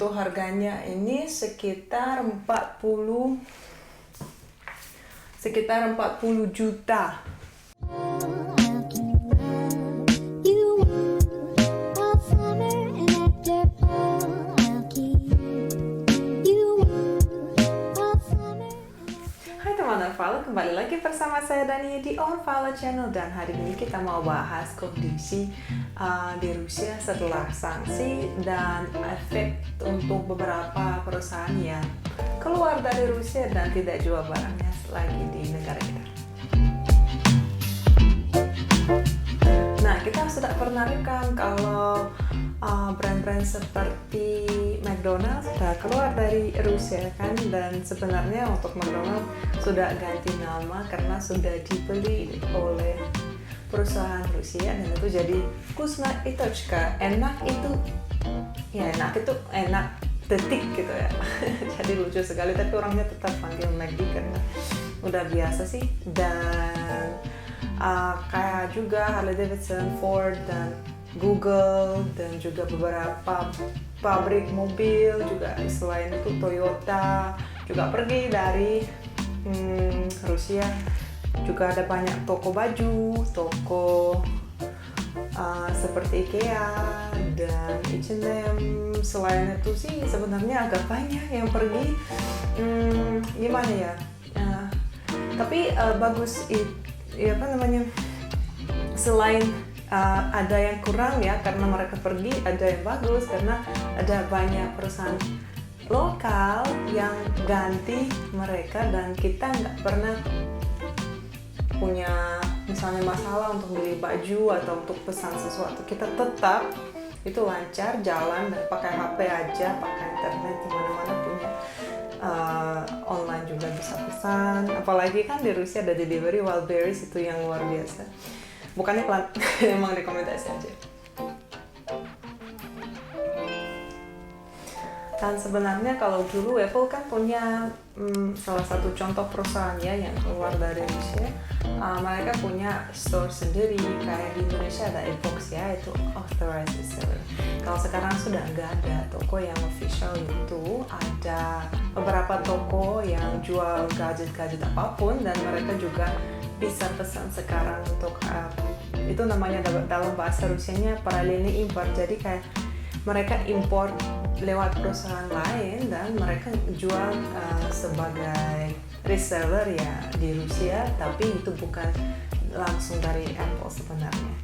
untuk harganya ini sekitar 40 juta. Hai teman Orvalo, kembali lagi bersama saya Dani di Orvalo Channel, dan hari ini kita mau bahas kondisi di Rusia setelah sanksi dan efek untuk beberapa perusahaan yang keluar dari Rusia dan tidak jual barangnya lagi di negara kita. Nah, kita sudah pernah rekam kalau brand-brand seperti McDonald's sudah keluar dari Rusia kan, dan sebenarnya untuk McDonald's sudah ganti nama karena sudah dibeli oleh perusahaan Rusia, dan itu jadi Kusna Itochka, enak itu enak detik gitu ya. Jadi lucu sekali, tapi orangnya tetap panggil McD karena udah biasa sih. Dan kayak juga Harley Davidson, Ford, dan Google, dan juga beberapa pabrik mobil juga, selain itu Toyota juga pergi dari Rusia. Juga ada banyak toko baju, toko seperti IKEA dan H&M. Selain itu sih sebenarnya agak banyak yang pergi. Gimana ya? Tapi bagus selain ada yang kurang ya karena mereka pergi, ada yang bagus karena ada banyak perusahaan lokal yang ganti mereka, dan kita nggak pernah punya misalnya masalah untuk beli baju atau untuk pesan sesuatu. Kita tetap itu lancar jalan dan pakai HP aja, pakai internet, di mana-mana punya online juga bisa pesan. Apalagi kan di Rusia ada delivery Wildberries, itu yang luar biasa. Bukannya iklan, emang rekomendasi aja. Dan sebenarnya kalau dulu Apple kan punya salah satu contoh perusahaan ya yang keluar dari Rusia, mereka punya store sendiri. Kayak di Indonesia ada iBox ya, itu authorized reseller. Kalau sekarang sudah nggak ada toko yang official, itu ada beberapa toko yang jual gadget-gadget apapun, dan mereka juga bisa pesan sekarang untuk itu namanya dalam bahasa Rusianya paralelny import. Jadi kayak mereka import lewat perusahaan lain dan mereka jual sebagai reseller ya di Rusia, tapi itu bukan langsung dari Apple sebenarnya.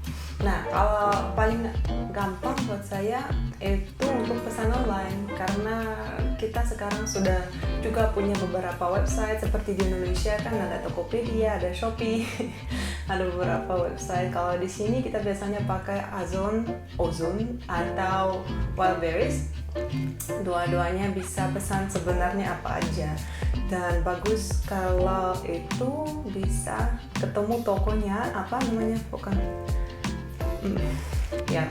Nah, kalau paling gampang buat saya itu untuk pesan online, karena kita sekarang sudah juga punya beberapa website seperti di Indonesia kan ada Tokopedia, ada Shopee, ada beberapa website. Kalau di sini kita biasanya pakai Ozon atau Wildberries. Dua-duanya bisa pesan sebenarnya apa aja, dan bagus kalau itu bisa ketemu tokonya,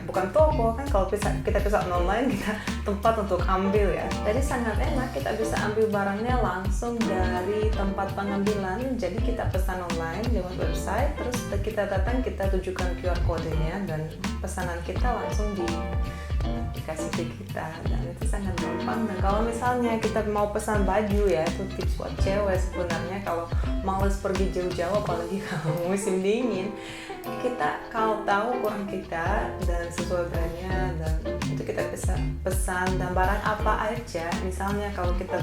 bukan toko kan, kalau kita pesan online kita tempat untuk ambil ya, jadi sangat enak, kita bisa ambil barangnya langsung dari tempat pengambilan. Jadi kita pesan online lewat website, terus kita datang, kita tunjukkan QR kodenya, dan pesanan kita langsung dikasih ke kita, dan itu sangat gampang. Dan kalau misalnya kita mau pesan baju ya, itu tips buat cewek sebenarnya, kalau males pergi jauh-jauh apalagi kalau musim dingin, kita kalau tahu ukuran kita dan sesuai brandnya, dan itu kita bisa pesan. Dan barang apa aja, misalnya kalau kita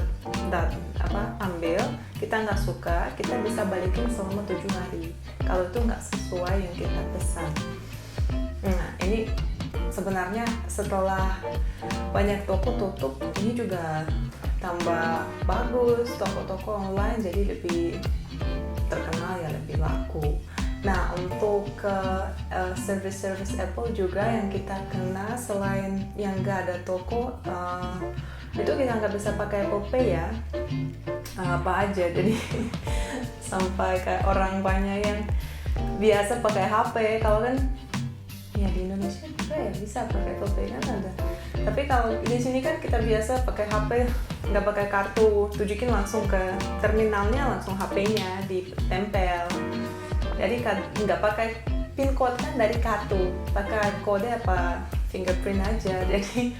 ambil, kita nggak suka, kita bisa balikin selama 7 hari kalau itu nggak sesuai yang kita pesan. Nah, ini sebenarnya setelah banyak toko tutup, ini juga tambah bagus toko-toko online, jadi lebih terkenal ya, lebih laku. Nah, untuk service Apple juga yang kita kena, selain yang nggak ada toko, itu kita nggak bisa pakai Apple Pay ya, apa aja. Jadi sampai kayak orang banyak yang biasa pakai HP, kalau kan ya di Indonesia juga ya bisa pakai Apple Pay kan ada. Tapi kalau di sini kan kita biasa pakai HP, nggak pakai kartu, tunjukin langsung ke terminalnya, langsung HP-nya ditempel. Jadi nggak pakai pin code kan dari kartu, pakai kode apa fingerprint aja. Jadi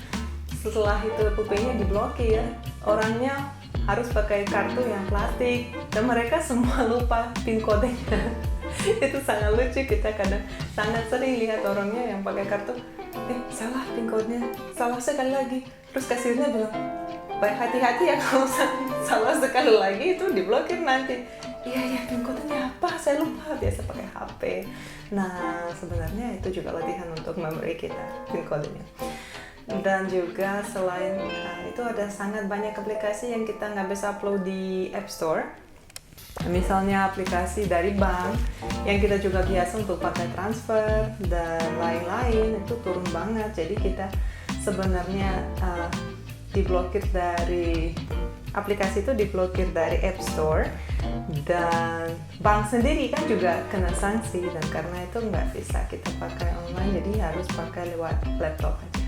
setelah itu pulpennya diblokir, orangnya harus pakai kartu yang plastik dan mereka semua lupa PIN kodenya. Itu sangat lucu, kita kadang sangat sering lihat orangnya yang pakai kartu, salah PIN kodenya, salah sekali lagi. Terus kasirnya bilang, baik hati-hati ya kalau salah sekali lagi itu diblokir nanti. Iya PIN kodenya apa? Saya lupa, biasa pakai HP. Nah sebenarnya itu juga latihan untuk memori kita PIN kodenya. Dan juga selain itu ada sangat banyak aplikasi yang kita nggak bisa upload di App Store. Misalnya aplikasi dari bank yang kita juga biasa untuk pakai transfer dan lain-lain, itu turun banget. Jadi kita sebenarnya diblokir dari aplikasi itu, diblokir dari App Store, dan bank sendiri kan juga kena sanksi, dan karena itu nggak bisa kita pakai online, jadi harus pakai lewat laptop aja.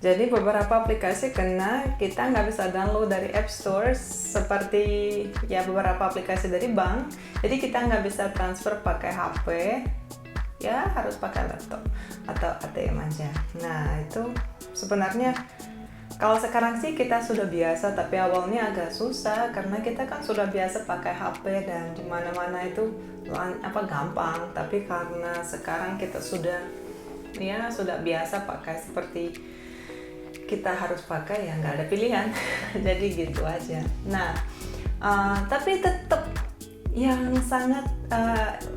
Jadi beberapa aplikasi kena kita nggak bisa download dari App Store, seperti ya beberapa aplikasi dari bank. Jadi kita nggak bisa transfer pakai HP, ya harus pakai laptop atau ATM aja. Nah itu sebenarnya kalau sekarang sih kita sudah biasa, tapi awalnya agak susah karena kita kan sudah biasa pakai HP dan di mana-mana itu gampang. Tapi karena sekarang kita sudah biasa pakai seperti kita harus pakai, ya nggak ada pilihan. Jadi gitu aja. Nah tapi tetap yang sangat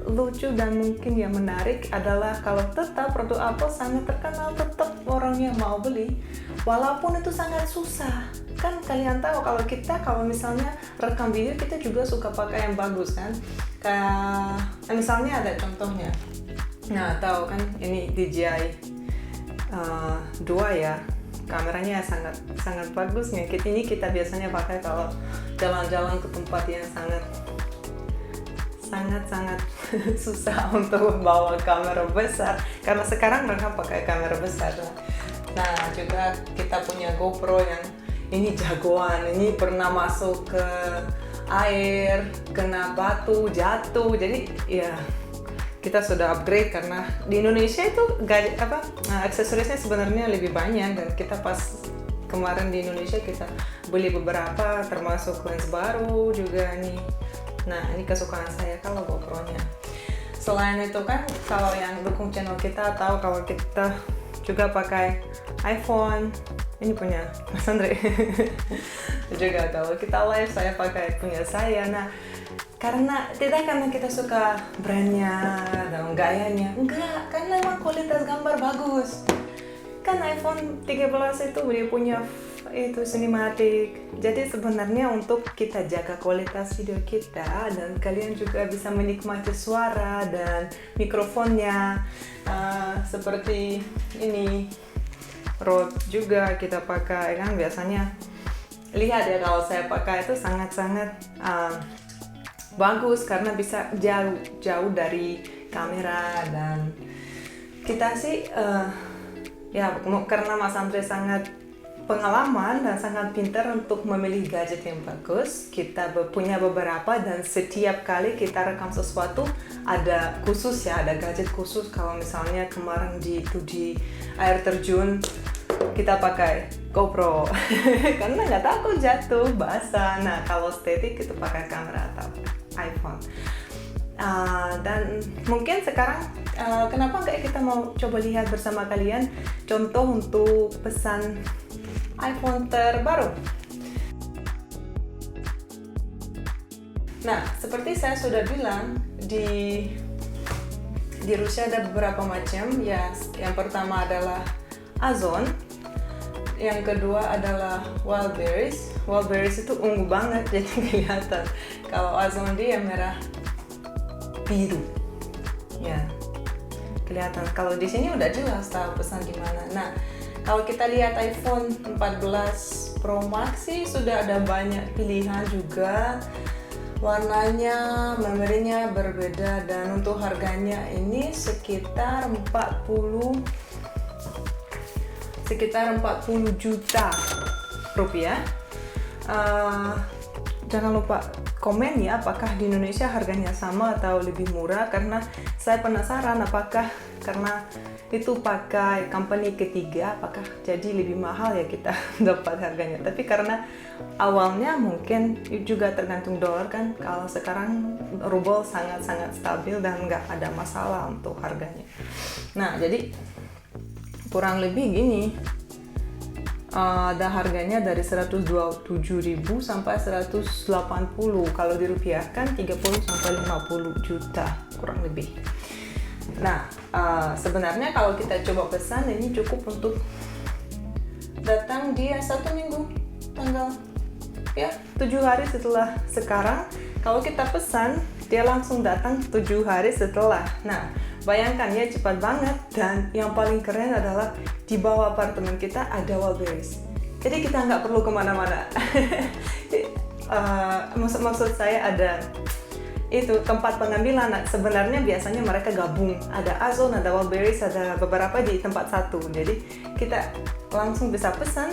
lucu dan mungkin yang menarik adalah kalau tetap produk Apple sangat terkenal, tetap orangnya mau beli walaupun itu sangat susah. Kan kalian tahu kalau misalnya rekam video, kita juga suka pakai yang bagus kan, kayak misalnya ada contohnya. Nah tahu kan ini DJI 2 ya, kameranya sangat bagus. Ini kita biasanya pakai kalau jalan-jalan ke tempat yang sangat susah untuk bawa kamera besar, karena sekarang mereka pakai kamera besar. Nah juga kita punya GoPro yang ini jagoan, ini pernah masuk ke air, kena batu, jatuh. Jadi ya kita sudah upgrade karena di Indonesia itu aksesorisnya sebenarnya lebih banyak, dan kita pas kemarin di Indonesia kita beli beberapa, termasuk lens baru juga nih. Nah ini kesukaan saya kalau GoPro-nya. Selain itu kan kalau yang dukung channel kita tahu kalau kita juga pakai iPhone. Ini punya Mas Andre. Juga kalau kita live saya pakai punya saya. Nah tidak karena kita suka brandnya dan gayanya, enggak, karena memang kualitas gambar bagus. Kan iPhone 13 itu dia punya itu cinematic. Jadi sebenarnya untuk kita jaga kualitas video kita dan kalian juga bisa menikmati suara dan mikrofonnya, seperti ini Rode juga kita pakai kan, biasanya lihat ya kalau saya pakai itu sangat-sangat bagus karena bisa jauh dari kamera. Dan kita sih karena Mas Andre sangat pengalaman dan sangat pintar untuk memilih gadget yang bagus. Kita punya beberapa dan setiap kali kita rekam sesuatu ada gadget khusus. Kalau misalnya kemarin di air terjun kita pakai GoPro karena nggak takut jatuh basah. Nah kalau static itu pakai kamera atau iPhone. Dan mungkin sekarang kenapa nggak kita mau coba lihat bersama kalian contoh untuk pesan iPhone terbaru. Nah seperti saya sudah bilang, di Rusia ada beberapa macam ya. Yang pertama adalah Ozon, yang kedua adalah Wildberries. Wildberries itu ungu banget jadi kelihatan. Kalau Ozon dia merah biru ya, kelihatan. Kalau di sini udah jelas tahu pesan gimana. Nah kalau kita lihat iPhone 14 Pro Max sih sudah ada banyak pilihan juga, warnanya, memorinya berbeda, dan untuk harganya ini sekitar 40 juta rupiah. Jangan lupa komen ya apakah di Indonesia harganya sama atau lebih murah, karena saya penasaran apakah karena itu pakai company ketiga apakah jadi lebih mahal ya kita dapat harganya. Tapi karena awalnya mungkin juga tergantung dolar kan, kalau sekarang ruble sangat-sangat stabil dan nggak ada masalah untuk harganya. Nah jadi kurang lebih gini, ada harganya dari 127.000 sampai 180, kalau dirupiahkan 30 sampai 50 juta kurang lebih. Nah sebenarnya kalau kita coba pesan ini cukup untuk datang dia 1 minggu, tanggal ya 7 hari setelah sekarang. Kalau kita pesan dia langsung datang 7 hari setelah. Nah bayangkan ya, cepat banget. Dan yang paling keren adalah di bawah apartemen kita ada Wildberries, jadi kita nggak perlu kemana-mana. Maksud saya ada itu tempat pengambilan. Sebenarnya biasanya mereka gabung, ada Ozon, ada Wildberries, ada beberapa di tempat satu. Jadi kita langsung bisa pesan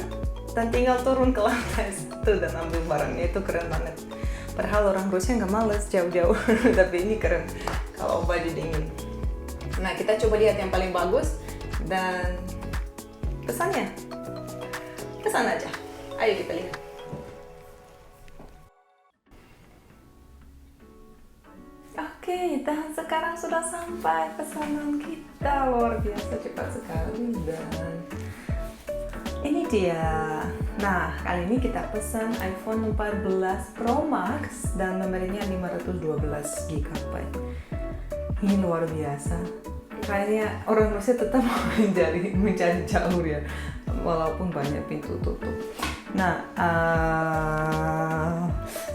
dan tinggal turun ke lantai itu dan ambil barangnya. Itu keren banget. Padahal orang Rusia nggak males jauh-jauh, tapi ini keren kalau baju dingin. Nah kita coba lihat yang paling bagus dan pesannya. Pesan aja. Ayo kita lihat. Oke, dan sekarang sudah sampai pesanan kita. Luar biasa cepat sekali. Dan ini dia. Nah, kali ini kita pesan iPhone 14 Pro Max dan memorinya 512 GB. Ini luar biasa. Kayaknya orang Rusia tetap mau mencari jalur ya, walaupun banyak pintu tutup. Nah,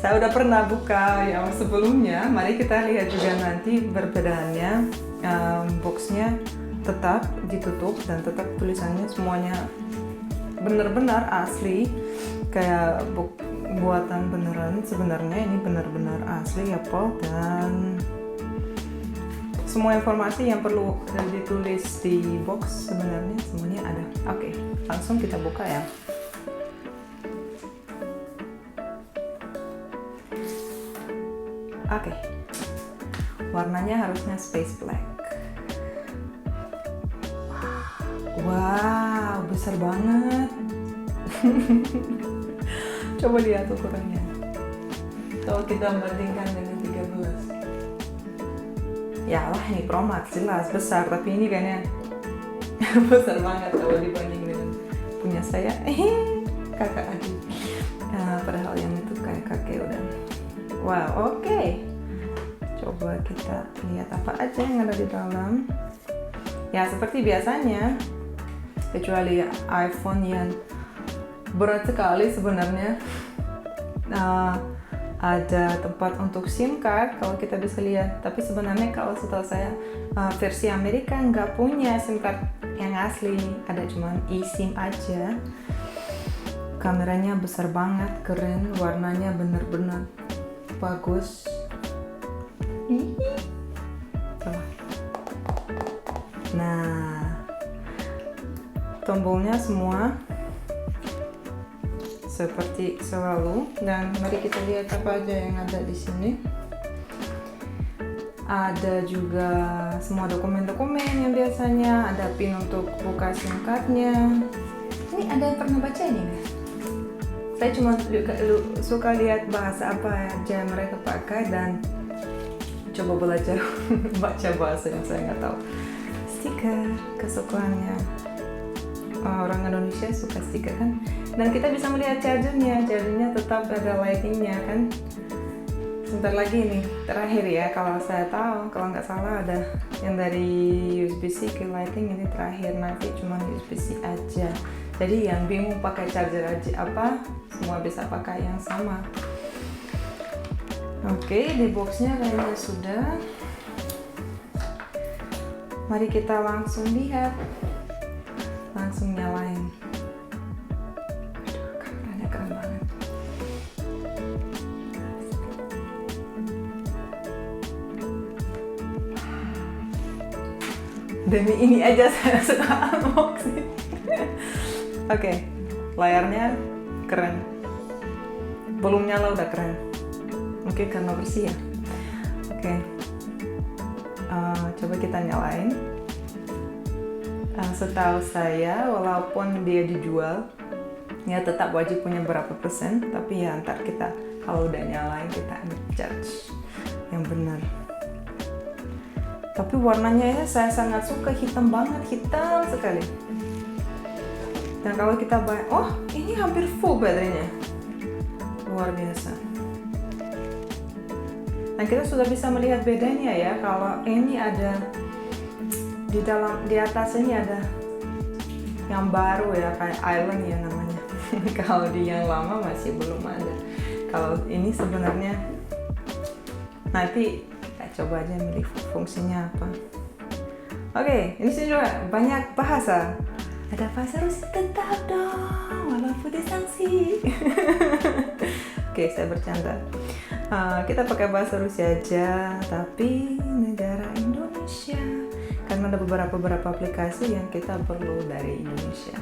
saya udah pernah buka yang sebelumnya. Mari kita lihat juga nanti perbedaannya. Boxnya tetap ditutup dan tetap tulisannya semuanya benar-benar asli, kayak buatan beneran. Sebenarnya ini benar-benar asli Apple, dan semua informasi yang perlu ditulis di box sebenarnya semuanya ada. Oke, langsung kita buka ya. Oke, warnanya harusnya space black. Wow, besar banget. Coba lihat ukurannya. Kalau kita bandingkan dengan 13. Ya lah, ini Pro Max jelas besar, tapi ini kayaknya besar banget kalau dibanding dengan punya saya. Kakak adik. Padahal yang itu kayak kakek udah. Wow, oke. Coba kita lihat apa aja yang ada di dalam. Ya, seperti biasanya, kecuali iPhone yang berat sekali sebenarnya. Ada tempat untuk SIM card kalau kita bisa lihat, tapi sebenarnya kalau setahu saya versi Amerika nggak punya SIM card yang asli, ada cuma eSIM aja. Kameranya besar banget, keren, warnanya bener-bener bagus. Nah, tombolnya semua seperti selalu, dan mari kita lihat apa aja yang ada di sini. Ada juga semua dokumen-dokumen yang biasanya, ada pin untuk buka SIM card-nya. Ini ada yang pernah baca ini nggak? Saya cuma suka lihat bahasa apa aja mereka pakai dan coba belajar baca bahasa yang saya nggak tahu. Stiker kesukaannya. Orang Indonesia suka stiker kan, dan kita bisa melihat chargernya tetap ada lightingnya kan. Sebentar lagi nih terakhir ya, kalau saya tahu, kalau nggak salah ada yang dari USB-C ke lighting, ini terakhir, nanti cuma USB-C aja. Jadi yang bingung pakai charger aja apa, semua bisa pakai yang sama. Oke, di boxnya kayaknya sudah. Mari kita langsung lihat. Langsung nyalain. Aduh, kameranya keren banget. Demi ini aja saya suka unboxing. Oke, layarnya keren. Belum nyala udah keren. Mungkin karena bersih ya. Oke. Coba kita nyalain. Setahu saya, walaupun dia dijual, ya tetap wajib punya berapa persen. Tapi ya ntar kita kalau udah nyalain kita ngejudge yang benar. Tapi warnanya saya sangat suka, hitam banget, hitam sekali. Dan kalau kita oh ini hampir full baterainya, luar biasa. Nah kita sudah bisa melihat bedanya ya, kalau ini ada di atas ini ada yang baru ya, kayak island ya namanya. Kalau di yang lama masih belum ada. Kalau ini sebenarnya nanti kita coba aja milih fungsinya apa. Oke, ini sini juga banyak bahasa. Ada bahasa Rusia tetap dong, walaupun disanksi. Oke, saya bercanda. Kita pakai bahasa Rusia aja, tapi negara Indonesia. Karena ada beberapa aplikasi yang kita perlu dari Indonesia.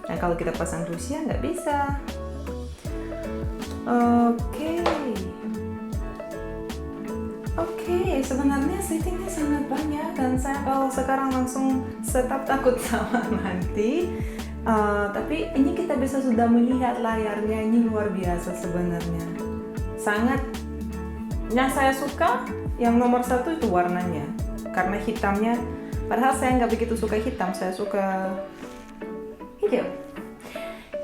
Nah, kalau kita pasang Rusia nggak bisa. Oke, sebenarnya settingnya sangat banyak dan saya kalau sekarang langsung setup takut sama nanti. Tapi ini kita bisa sudah melihat layarnya, ini luar biasa sebenarnya. Sangat, yang saya suka yang nomor satu itu warnanya, karena hitamnya. Padahal saya nggak begitu suka hitam, saya suka hijau.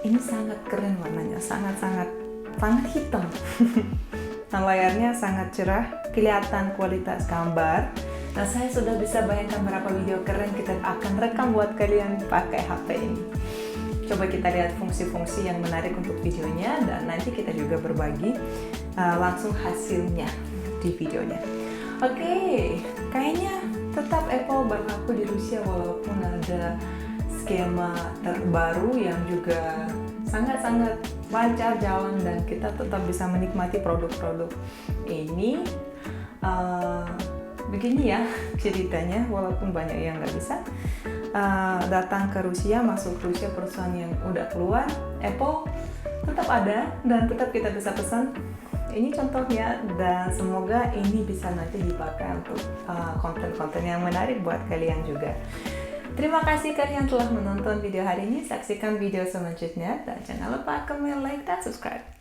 Ini sangat keren warnanya, sangat hitam. Dan layarnya sangat cerah, kelihatan kualitas gambar. Nah, saya sudah bisa bayangkan berapa video keren kita akan rekam buat kalian pakai HP ini. Coba kita lihat fungsi-fungsi yang menarik untuk videonya, dan nanti kita juga berbagi langsung hasilnya di videonya. Oke, kayaknya tetap Apple berlaku di Rusia walaupun ada skema terbaru yang juga sangat lancar jalan dan kita tetap bisa menikmati produk-produk ini. Begini ya ceritanya, walaupun banyak yang nggak bisa datang ke Rusia, masuk Rusia, perusahaan yang udah keluar, Apple tetap ada dan tetap kita bisa pesan. Ini contohnya, dan semoga ini bisa nanti dipakai untuk konten-konten yang menarik buat kalian juga. Terima kasih kalian telah menonton video hari ini. Saksikan video selanjutnya dan jangan lupa komen, like, dan subscribe.